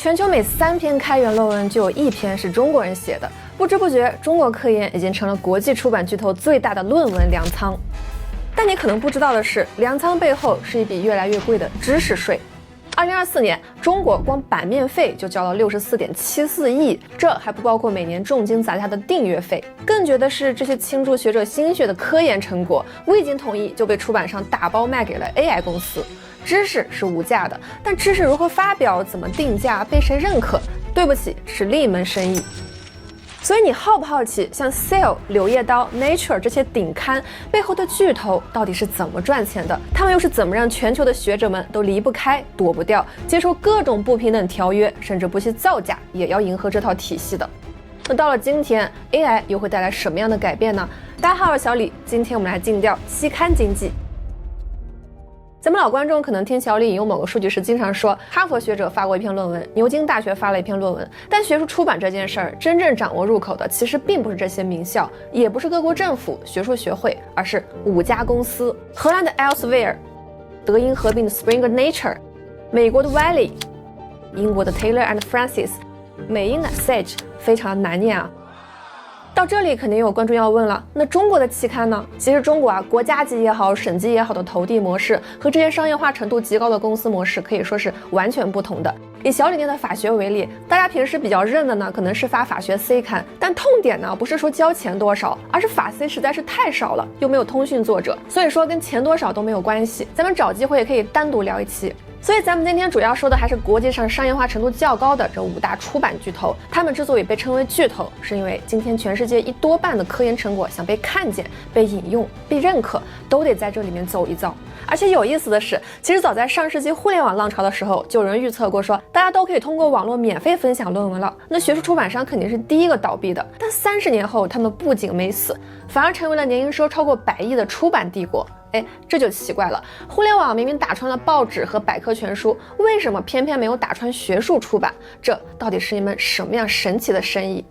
全球每3篇開源論文就有1篇是中國人寫的，不知不觉，中国科研已經成了國際出版巨頭最大的論文糧倉。但你可能不知道的是，糧倉背後是一筆越來越貴的知識稅。2024年，中国光版面費就交了64.74億，這還不包括每年重金砸下的訂閱費。更絕的是，這些傾注學者心血的科研成果，未經同意就被出版商打包賣給了 AI 公司。知識是无價的，但知識如何发表、怎麼定價、被誰認可，對不起，是另一門生意。所以你好不好奇，像 Cell、柳葉刀、Nature 這些頂刊背後的巨頭到底是怎麼賺錢的？他們又是怎麼讓全球的學者們都離不開、躲不掉、接受各種不平等條約，甚至不惜造假也要迎合這套體系的？那到了今天 ，AI 又會帶來什麼樣的改變呢？大家好，我是小李，今天我們來盡調期刊經濟。咱們老觀眾可能听小李引用某個數據時經常說，哈佛學者發過一篇論文，牛津大學發了一篇論文，但學術出版這件事兒真正掌握入口的其實並不是這些名校，也不是各國政府、學術學會，而是5家公司：荷蘭的 Elsevier、德英合併的 Springer Nature、美國的 Wiley、英國的 Taylor and Francis、美英的 Sage， 非常难念啊。到這裡肯定有觀眾要問了，那中國的期刊呢？其實中國國家級也好，省级也好的投遞模式和這些商業化程度極高的公司模式可以說是完全不同的。以小李念的法學為例，大家平時比較認的呢，可能是發法學 C 刊，但痛點呢不是說交錢多少，而是法 C 實在是太少了，又沒有通讯作者，所以說跟錢多少都沒有關係。咱們找機会也可以單獨聊一期。所以咱們今天主要說的還是國際上商業化程度較高的這5大出版巨頭。他們之所以被稱為巨頭，是因為今天全世界一多半的科研成果想被看見、被引用、被認可，都得在這裡面走一遭。而且有意思的是，其實早在上世紀互聯網浪潮的時候，就有人預測過說，大家都可以通過網絡免費分享論文了，那學術出版商肯定是第一個倒閉的。但30年後，他們不僅沒死，反而成為了年營收超過100億的出版帝国。這就奇怪了，互聯網明明打穿了報紙和百科全書，為什麼偏偏没有打穿学術出版？這到底是一門什麼樣神奇的生意？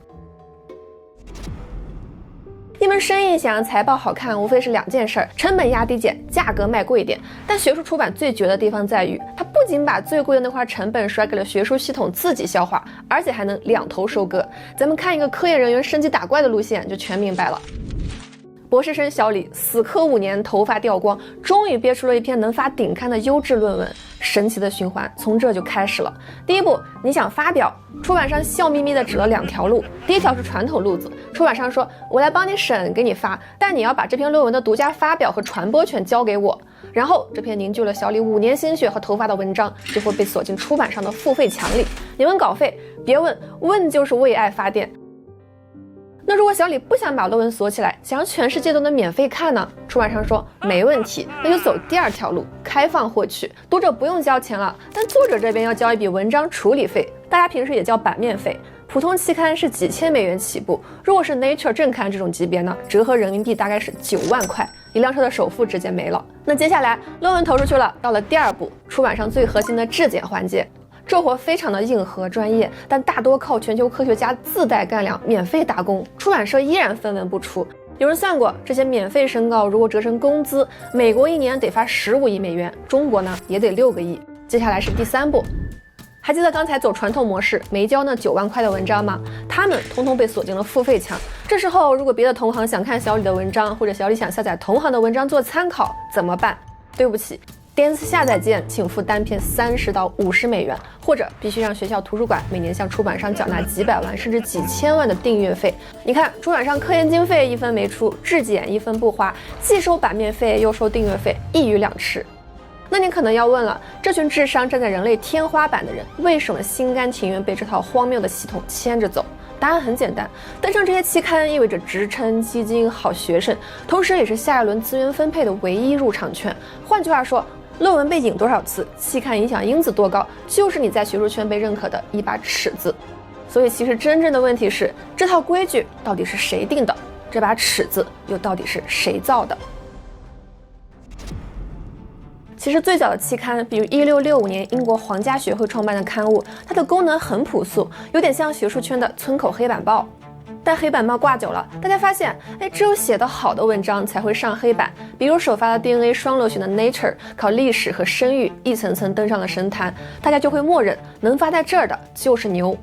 一門生意想讓財報好看，無非是2件事：成本壓低減，價格賣貴一點。但學術出版最絕的地方在於，它不僅把最貴的那塊成本甩給了學術系統自己消化，而且還能2頭收割。咱們看一個科研人員升級打怪的路線，就全明白了。博士生小李死磕5年，頭髮掉光，終於憋出了一篇能發頂刊的優質論文。神奇的循環從這就開始了。第一步，你想發表，出版商笑眯眯地指了2條路。第一條是傳統路子，出版商說，我來幫你審，給你發，但你要把這篇論文的獨家發表和傳播權交給我。然後這篇凝聚了小李5年心血和頭髮的文章就會被锁進出版商的付費牆裡。你問稿費，別問，問就是為愛發電。那如果小李不想把論文鎖起來，想讓全世界都能免費看呢？出版商說沒問題，那就走第2條路，開放獲取，讀者不用交錢了，但作者這邊要交一筆文章處理費，大家平時也叫版面費。普通期刊是幾千美元起步，如果是 Nature 正刊這種級別呢，折合人民幣大概是9萬塊，一輛車的首付直接沒了。那接下來論文投出去了，到了第2步，出版商最核心的质檢環節。這活非常的硬核專業，但大多靠全球科學家自帶乾糧，免費打工，出版社依然分文不出。有人算过，這些免費申告如果折成工資，美國1年得發15億美元，中國呢也得6個億。接下來是第3步，還記得剛才走傳統模式沒交那9萬塊的文章嗎？他們通通被鎖進了付費牆。這時候如果別的同行想看小李的文章，或者小李想下載同行的文章做參考，怎麼辦？對不起，電子下載件請付單篇30到50美元，或者必須讓學校圖書館每年向出版商繳納幾百萬甚至幾千萬的訂閱費。你看，出版商科研經費1分沒出，質檢1分不花，既收版面費又收訂閱費，一魚兩吃。那你可能要問了，這群智商站在人類天花板的人，為什麼心甘情願被這套荒謬的系統牽着走？答案很簡單，登上這些期刊意味着職稱、基金、好學生，同時也是下一輪資源分配的唯一入場券。換句話說，論文被引多少次，期刊影響因子多高，就是你在學術圈被認可的一把尺子。所以其實真正的問題是，這套規矩到底是誰定的？這把尺子又到底是誰造的？其實最早的期刊，比如1665年英國皇家學會創辦的刊物，它的功能很朴素，有點像學術圈的村口黑板報。但黑板報掛久了，大家發現，只有寫得好的文章才會上黑板，比如首發的 DNA 雙螺旋的 Nature， 靠歷史和聲譽一層層登上了神壇，大家就會默認能發在這兒的就是牛。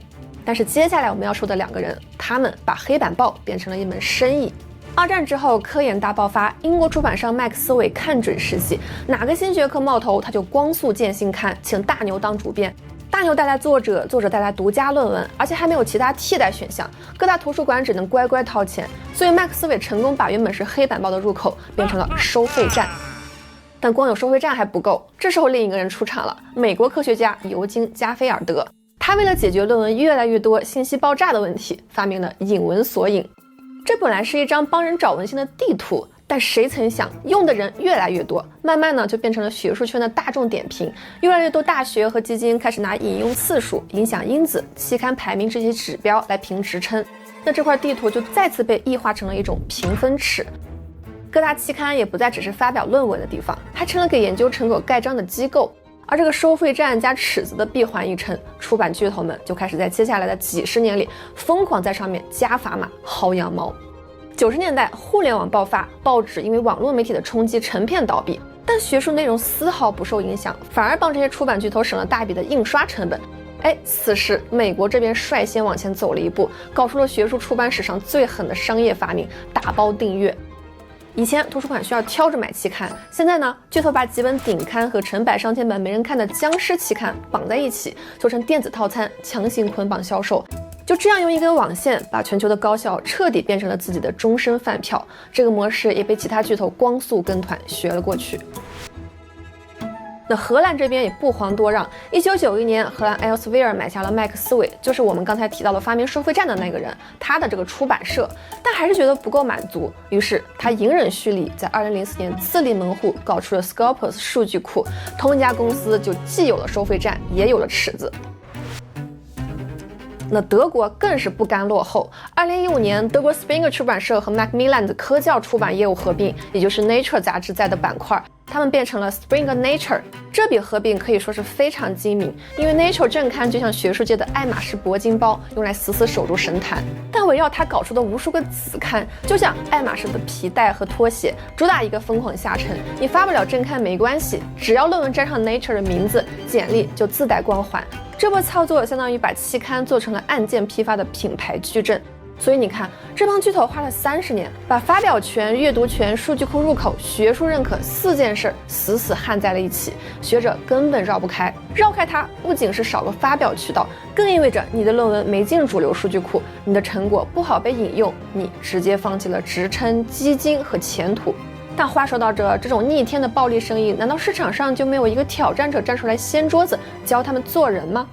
但是接下來我們要說的兩個人，他們把黑板報變成了一門生意。二戰之後，科研大爆發，英國出版商麥克斯韋看準時機，哪個新學科冒頭，他就光速建新刊，請大牛當主編。大牛带来作者，作者带来獨家論文，而且還沒有其他替代選項，各大圖書館只能乖乖掏錢。所以麥克斯韋成功把原本是黑板報的入口變成了收費站。但光有收費站還不夠，這時候另一個人出場了，美國科學家尤金·加菲爾德。他為了解決論文越來越多信息爆炸的問題，發明了引文索引。這本來是一張幫人找文獻的地圖，但誰曾想用的人越來越多，慢慢呢就變成了學術圈的大众點評。越來越多大學和基金開始拿引用次數、影響因子、期刊排名這些指標來評職稱。那這塊地圖就再次被異化成了一種評分尺。各大期刊也不再只是發表論文的地方，還成了給研究成果蓋章的機構。而這個收費站加尺子的閉環一稱，出版巨頭們就開始在接下來的幾十年裡瘋狂在上面加砝碼、薅羊毛。90年代互聯網爆發，報紙因為網絡媒體的衝擊成片倒閉，但學術內容絲毫不受影響，反而幫這些出版巨頭省了大筆的印刷成本。此時美國這邊率先往前走了一步，搞出了學術出版史上最狠的商業發明——打包訂閱。以前圖書館需要挑着買期刊，现在呢，巨頭把幾本頂刊和成百上千本沒人看的僵屍期刊綁在一起，做成電子套餐，強行捆綁銷售。就這樣用一根網線把全球的高校徹底變成了自己的終身飯票。這個模式也被其他巨頭光速跟團學了過去。那荷蘭這邊也不遑多讓，1991年，荷蘭 Elsevier 買下了麥克斯韋，就是我們剛才提到的發明收費站的那個人，他的這個出版社，但還是覺得不夠滿足，於是他隱忍蓄力，在2004年自立門戶，搞出了 Scopus 數據庫，同一家公司就既有了收費站，也有了尺子。那德國更是不甘落後。2015年，德國 Springer 出版社和 Macmillan 的科教出版業務合併，也就是 Nature 雜誌在的板塊，他們變成了 Springer Nature。這筆合併可以說是非常精明，因為 Nature 正刊就像學術界的愛馬仕鉑金包，用來死死守住神壇。但圍繞它搞出的無數個子刊，就像愛馬仕的皮帶和拖鞋，主打一個瘋狂下沉。你發不了正刊沒關係，只要論文沾上 Nature 的名字，簡歷就自帶光環。這波操作相當於把期刊做成了案件批發的品牌矩陣。所以你看，這幫巨頭花了30年，把發表權、閱讀權、數據庫入口、學術認可4件事死死焊在了一起，學者根本繞不開。繞開它，不僅是少了發表渠道，更意味着你的論文沒進主流數據庫，你的成果不好被引用，你直接放棄了職稱、基金和前途。但話說到這種逆天的暴利生意，難道市場上就沒有一個挑戰者站出來掀桌子，教他們做人嗎？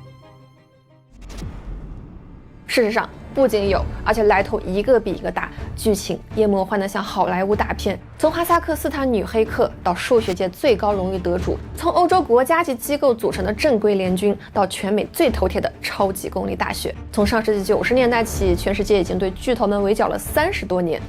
事實上不僅有，而且來頭一個比一個大，劇情也魔幻的像好萊塢大片。從哈薩克斯坦女黑客到數學界最高榮譽得主，從歐洲國家級機構組成的正規聯軍到全美最頭鐵的超級公立大學，從上世紀90年代起，全世界已經對巨頭們圍剿了30多年。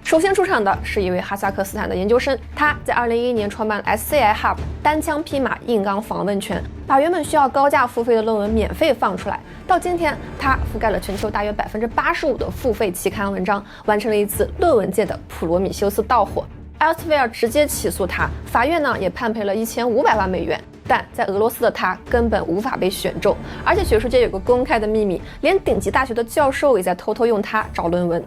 首先出場的是一位哈薩克斯坦的研究生，他在2011年創辦 SCI Hub， 單槍匹馬硬剛訪問權，把原本需要高價付費的論文免費放出来。到今天，他覆蓋了全球大約85%的付費期刊文章，完成了一次論文界的普羅米修斯盜火。Elsevier 直接起訴他，法院呢也判賠了1500萬美元。但在俄羅斯的他根本無法被選中，而且学術界有個公開的秘密，連頂級大學的教授也在偷偷用它找論文。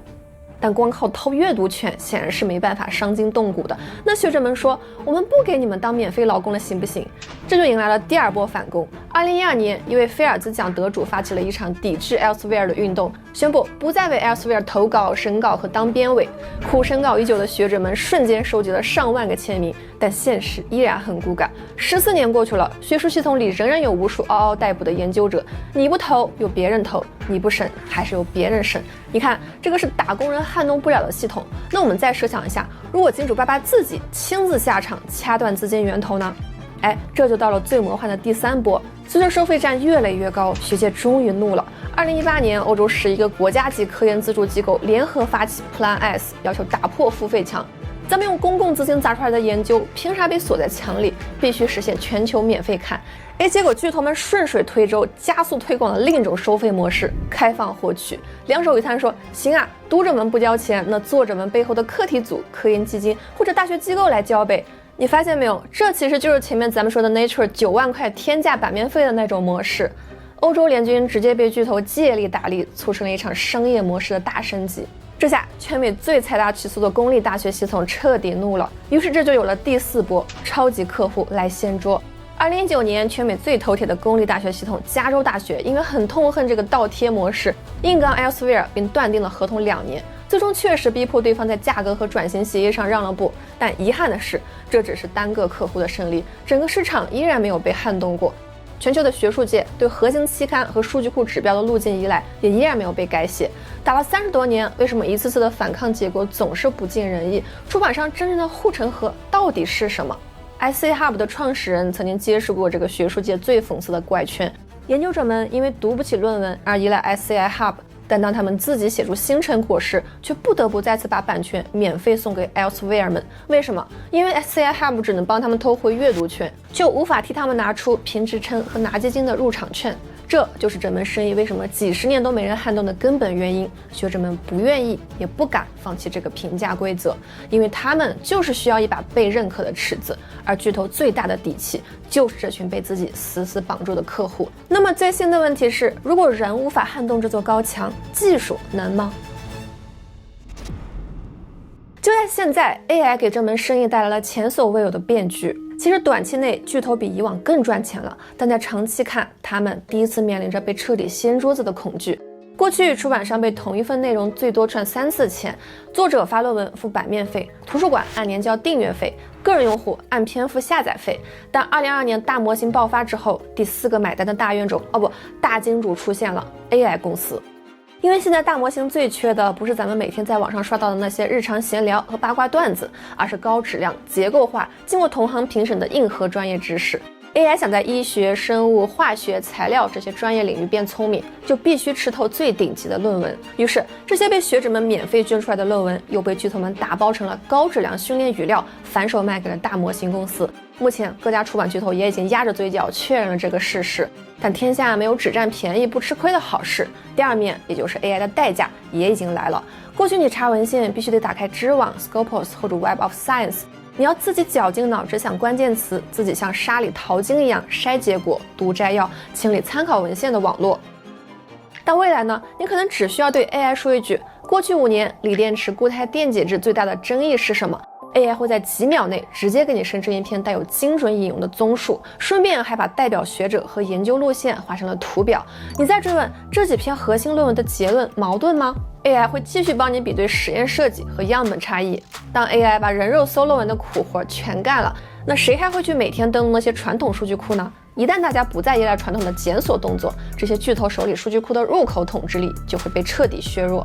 但光靠偷閱讀權顯然是沒辦法傷筋動骨的。那學者們說，我們不給你們當免費勞工了，行不行？這就迎來了第二波反攻。2012年，一位菲爾茲獎得主發起了一場抵制 Elsevier 的運動，宣布不再為 Elsevier 投稿、審稿和當編委。苦審稿已久的學者們瞬間收集了上萬個簽名，但現實依然很骨感。14年過去了，學術系統裡仍然有無數嗷嗷待哺的研究者，你不投有別人投，你不審還是由別人審。你看，這個是打工人撼動不了的系統。那我們再設想一下，如果金主爸爸自己親自下場掐斷資金源頭呢？這就到了最魔幻的第3波。隨着收費站越來越高，學界終於怒了。2018年，歐洲11個國家級科研資助機構聯合發起 Plan S， 要求打破付費牆。咱們用公共資金砸出來的研究，憑啥被鎖在牆裡，必須實現全球免費看？結果巨頭們順水推舟，加速推廣了另一種收費模式——開放獲取。两手一攤說：“行啊，读者們不交錢，那作者們背後的課題組、科研基金或者大學機構來交唄。”你發現沒有？這其實就是前面咱們說的 Nature 9萬塊天價版面費的那種模式。歐洲聯軍直接被巨頭借力打力，促成了一場商業模式的大升級。這下全美最財大氣粗的公立大學系統徹底怒了，於是這就有了第4波超級客戶來掀桌。2019年，全美最頭鐵的公立大學系統加州大學，因為很痛恨這個倒貼模式，硬刚 Elsevier， 并斷定了合同2年。最終確實逼迫對方在價格和轉型協議上讓了步，但遺憾的是，這只是單個客戶的勝利，整個市場依然沒有被撼動過。全球的學術界對核心期刊和數據庫指標的路徑依賴也依然沒有被改寫。打了30多年，為什麼一次次的反抗結果總是不盡人意？出版商真正的護城河到底是什麼？SCI Hub 的創始人曾經揭示過這個學術界最諷刺的怪圈：研究者們因為讀不起論文而依賴 SCI Hub，但當他們自己寫出新成果時，卻不得不再次把版權免費送給 Elsevier 們。為什麼？因為 SCI Hub 只能幫他們偷回閱讀权，就無法替他們拿出评职称和拿基金的入場券。這就是這門生意為什麼幾十年都沒人撼動的根本原因。學者們不願意也不敢放棄這個評價規則，因為他們就是需要一把被認可的尺子，而巨頭最大的底氣就是這群被自己死死綁住的客戶。那麼最新的問題是，如果人無法撼動這座高牆，技術能嗎？就在現在 ，AI 給這門生意带來了前所未有的變局。其實短期內巨頭比以往更賺錢了，但在長期看，他們第一次面臨着被徹底掀桌子的恐懼。過去出版商被同一份內容最多賺3次錢，作者發論文付版面費，圖書館按年交訂閱費，個人用戶按篇付下載費。但2022年大模型爆發之後，第4個買單的大冤種大金主出現了 AI 公司。因為現在大模型最缺的不是咱們每天在網上刷到的那些日常閒聊和八卦段子，而是高質量、結構化、經過同行評審的硬核專業知識。AI 想在醫學、生物、化學、材料這些專業領域變聰明，就必須吃透最頂級的論文。於是，這些被學者們免費捐出來的論文，又被巨頭們打包成了高質量訓練語料，反手賣給了大模型公司。目前，各家出版巨頭也已經壓着嘴角確認了這個事實。但天下沒有只占便宜不吃虧的好事。第二面，也就是 AI 的代價也已經來了。過去你查文獻必須得打開知網、Scopus 或者 Web of Science， 你要自己絞盡腦汁想關鍵詞，自己像沙裡淘金一樣篩結果、讀摘要、清理參考文獻的網絡。但未來呢？你可能只需要對 AI 說一句：過去5年鋰電池固態電解質最大的爭議是什麼？AI 會在幾秒內直接給你生成一篇帶有精準引用的綜述，順便還把代表學者和研究路線畫成了圖表。你再追問這幾篇核心論文的結論矛盾嗎？ AI 會繼續幫你比對實驗設計和樣本差異。當 AI 把人肉搜論文的苦活全幹了，那誰還會去每天登錄那些傳統數據庫呢？一旦大家不再依賴傳統的檢索動作，這些巨頭手裡數據庫的入口統治力就會被徹底削弱。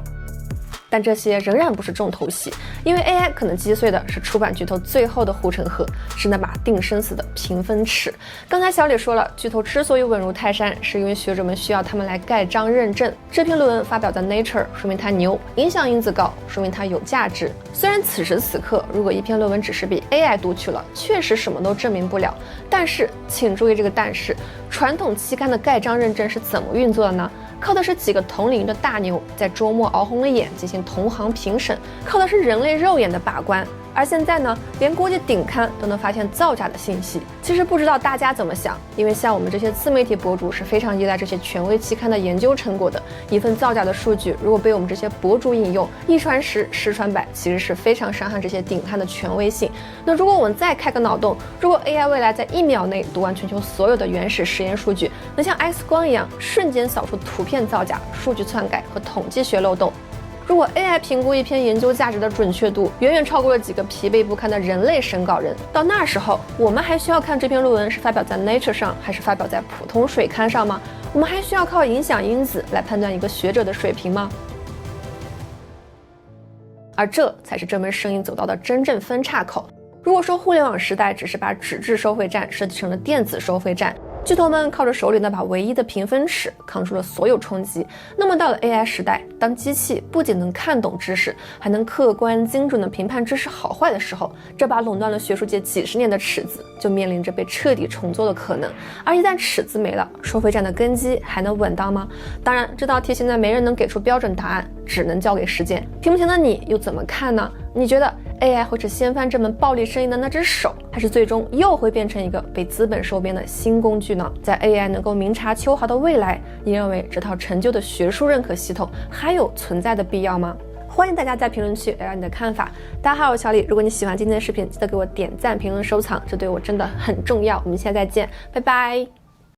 但這些仍然不是重頭戲，因為 AI 可能擊碎的是出版巨頭最後的護城河，是那把定生死的評分尺。剛才小李說了，巨頭之所以穩如泰山，是因為學者們需要他們來蓋章認證。這篇論文發表在 Nature， 說明它牛；影響因子高，說明它有價值。雖然此時此刻，如果一篇論文只是被 AI 讀取了，確實什麼都證明不了。但是，請注意這個但是，傳統期刊的蓋章認證是怎麼運作的呢？靠的是幾個同領域的大牛在周末熬紅了眼進行同行評審，靠的是人類肉眼的把關。而現在呢，連國際頂刊都能發現造假的信息。其實不知道大家怎麼想，因為像我們這些自媒體博主是非常依賴這些權威期刊的研究成果的。一份造假的數据，如果被我们這些博主引用，一傳十，十傳百，其實是非常傷害這些頂刊的權威性。那如果我們再開個腦洞，如果 AI 未來在1秒內讀完全球所有的原始實驗數據，能像 X 光一樣瞬間掃出圖片造假、數據篡改和統計學漏洞。如果 AI 評估一篇研究價值的準確度遠遠超過了幾個疲憊不堪的人類審稿人，到那時候，我們還需要看這篇論文是發表在 Nature 上，還是發表在普通水刊上嗎？我們還需要靠影響因子來判斷一個學者的水平嗎？而這才是這門生意走到的真正分岔口。如果說互聯網時代只是把紙質收費站設計成了電子收費站，巨頭們靠着手裡那把唯一的评分尺扛住了所有衝擊。那麼到了 AI 时代，當機器不僅能看懂知識，還能客觀精準地評判知識好壞的時候，這把壟斷了學術界幾十年的尺子就面臨着被徹底重做的可能。而一旦尺子沒了，收費站的根基還能穩當嗎？當然，這道題現在沒人能給出標準答案，只能交給時間。屏幕前的你又怎麼看呢？你覺得 AI 會是掀翻這門暴利生意的那隻手，還是最終又會變成一個被資本收編的新工具呢？在 AI 能夠明察秋毫的未來，你認為這套陳舊的學術認可系統還有存在的必要嗎？歡迎大家在評論區聊聊你的看法。大家好，我是小李，如果你喜歡今天的視頻，記得給我點讚、評論、收藏，這對我真的很重要。我們下次再見，拜拜。